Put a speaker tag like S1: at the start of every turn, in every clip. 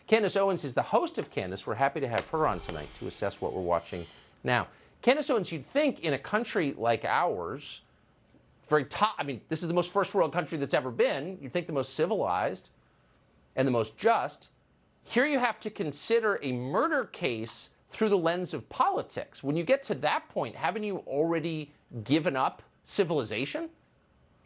S1: Candace Owens is the host of Candace. We're happy to have her on tonight to assess what we're watching now. Candace Owens, you'd think in a country like ours, very top, I mean, this is the most first world country that's ever been. You'd think the most civilized and the most just. Here you have to consider a murder case through the lens of politics. When you get to that point, haven't you already given up civilization?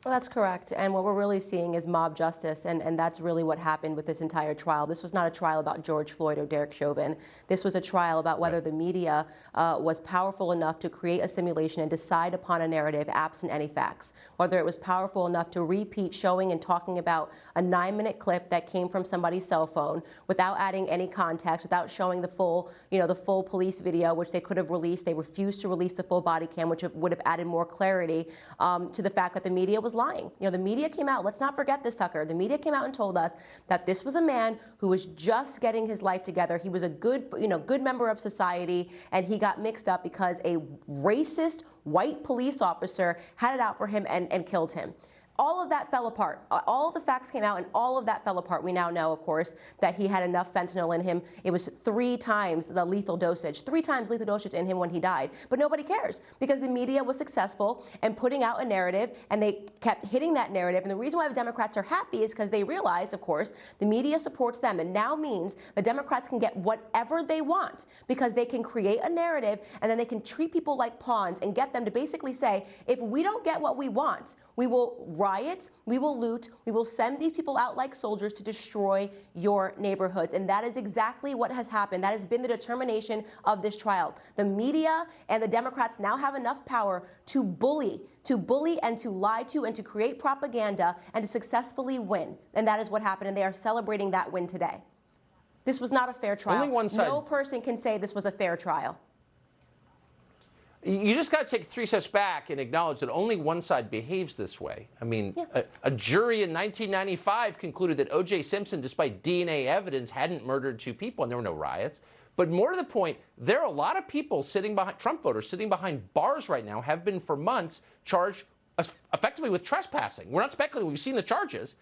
S2: Well, that's correct. And what we're really seeing is mob justice, and that's really what happened with this entire trial. This was not a trial about George Floyd or Derek Chauvin. This was a trial about whether the media was powerful enough to create a simulation and decide upon a narrative absent any facts. Whether it was powerful enough to repeat showing and talking about a 9-minute clip that came from somebody's cell phone without adding any context, without showing the full, the full police video, which they could have released. They refused to release the full body cam, which would have added more clarity to the fact that the media was lying. The media came out, let's not forget this, Tucker. The media came out and told us that this was a man who was just getting his life together. He was a good member of society, and he got mixed up because a racist white police officer had it out for him and killed him. All of that fell apart. All of the facts came out, and all of that fell apart. We now know, of course, that he had enough fentanyl in him. It was 3 times the lethal dosage, 3 times lethal dosage in him when he died. But nobody cares because the media was successful in putting out a narrative, and they kept hitting that narrative. And the reason why the Democrats are happy is because they realize, of course, the media supports them. And now means the Democrats can get whatever they want because they can create a narrative, and then they can treat people like pawns and get them to basically say, if we don't get what we want, we will riot, we will loot, we will send these people out like soldiers to destroy your neighborhoods. And that is exactly what has happened. That has been the determination of this trial. The media and the Democrats now have enough power to bully and to lie to and to create propaganda and to successfully win. And that is what happened, and they are celebrating that win today. This was not a fair trial.
S1: Only one side.
S2: No person can say this was a fair trial.
S1: You just got to take 3 steps back and acknowledge that only one side behaves this way. I mean, a jury in 1995 concluded that O.J. Simpson, despite DNA evidence, hadn't murdered 2 people, and there were no riots. But more to the point, there are a lot of people sitting behind, Trump voters sitting behind bars right now, have been for months, charged effectively with trespassing. We're not speculating. We've seen the charges.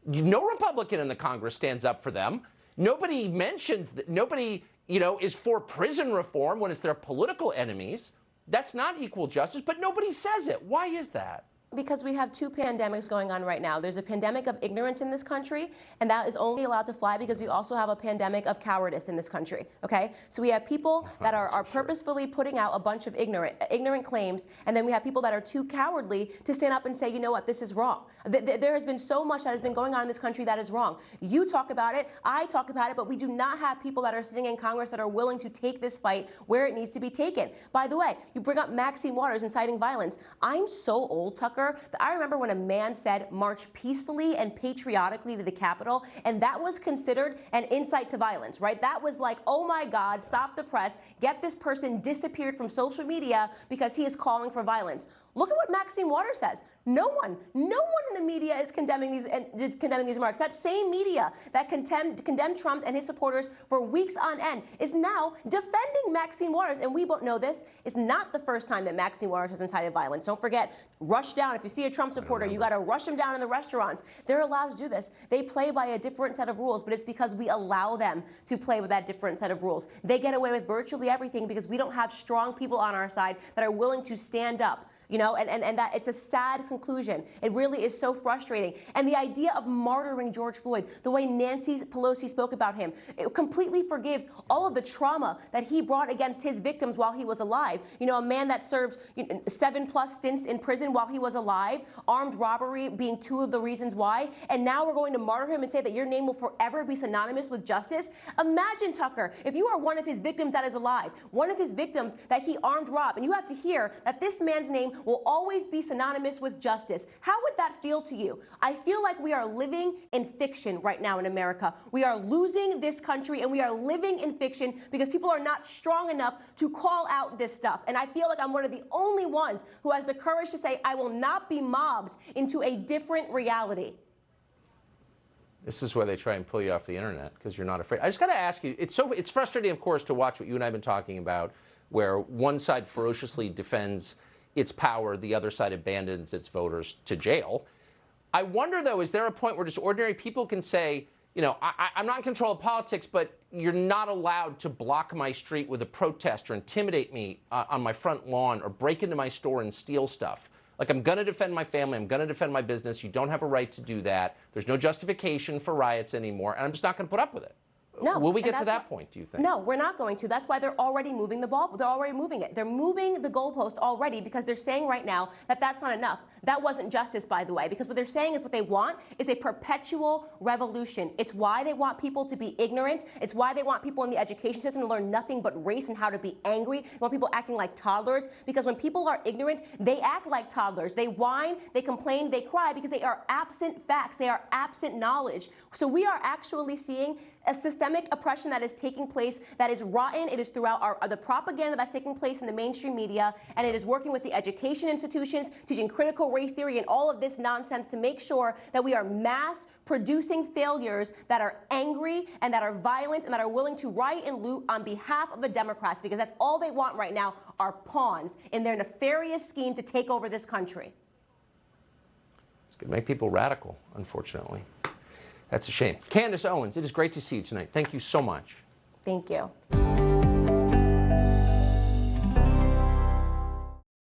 S1: No Republican in the Congress stands up for them. Nobody mentions that. Nobody, is for prison reform when it's their political enemies. That's not equal justice, but nobody says it. Why is that?
S2: Because we have 2 pandemics going on right now. There's a pandemic of ignorance in this country, and that is only allowed to fly because we also have a pandemic of cowardice in this country, okay? So we have people that are purposefully putting out a bunch of ignorant claims, and then we have people that are too cowardly to stand up and say, you know what, this is wrong. There has been so much that has been going on in this country that is wrong. You talk about it, I talk about it, but we do not have people that are sitting in Congress that are willing to take this fight where it needs to be taken. By the way, you bring up Maxine Waters inciting violence. I'm so old, Tucker, that I remember when a man said, march peacefully and patriotically to the Capitol, and that was considered an incite to violence, right? That was like, oh my God, stop the press, get this person disappeared from social media because he is calling for violence. Look at what Maxine Waters says. No one in the media is condemning these remarks. That same media that condemned Trump and his supporters for weeks on end is now defending Maxine Waters. And we both know this is not the first time that Maxine Waters has incited violence. Don't forget, rush down. If you see a Trump supporter, you got to rush them down in the restaurants. They're allowed to do this. They play by a different set of rules, but it's because we allow them to play with that different set of rules. They get away with virtually everything because we don't have strong people on our side that are willing to stand up. And that it's a sad conclusion. It really is so frustrating. And the idea of martyring George Floyd, the way Nancy Pelosi spoke about him, it completely forgives all of the trauma that he brought against his victims while he was alive. A man that served 7+ stints in prison while he was alive, armed robbery being 2 of the reasons why, and now we're going to martyr him and say that your name will forever be synonymous with justice. Imagine, Tucker, if you are one of his victims that is alive, one of his victims that he armed robbed, and you have to hear that this man's name will always be synonymous with justice. How would that feel to you? I feel like we are living in fiction right now in America. We are losing this country, and we are living in fiction because people are not strong enough to call out this stuff. And I feel like I'm one of the only ones who has the courage to say, I will not be mobbed into a different reality.
S1: This is why they try and pull you off the internet, because you're not afraid. I just got to ask you, it's frustrating, of course, to watch what you and I have been talking about, where one side ferociously defends its power, the other side abandons its voters to jail. I wonder, though, is there a point where just ordinary people can say, you know, I'm not in control of politics, but you're not allowed to block my street with a protest or intimidate me on my front lawn or break into my store and steal stuff. Like, I'm going to defend my family. I'm going to defend my business. You don't have a right to do that. There's no justification for riots anymore, and I'm just not going to put up with it.
S2: No.
S1: Will we get to that point, do you think?
S2: No, we're not going to. That's why they're already moving the ball. They're already moving it. They're moving the goalpost already because they're saying right now that that's not enough. That wasn't justice, by the way, because what they're saying is what they want is a perpetual revolution. It's why they want people to be ignorant. It's why they want people in the education system to learn nothing but race and how to be angry. They want people acting like toddlers, because when people are ignorant, they act like toddlers. They whine, they complain, they cry because they are absent facts. They are absent knowledge. So we are actually seeing a systemic oppression that is taking place that is rotten. It is throughout the propaganda that's taking place in the mainstream media, and it is working with the education institutions, teaching critical race theory and all of this nonsense to make sure that we are mass producing failures that are angry and that are violent and that are willing to riot and loot on behalf of the Democrats, because that's all they want right now are pawns in their nefarious scheme to take over this country.
S1: It's going to make people radical, unfortunately. That's a shame. Candace Owens, it is great to see you tonight. Thank you so much.
S2: Thank you.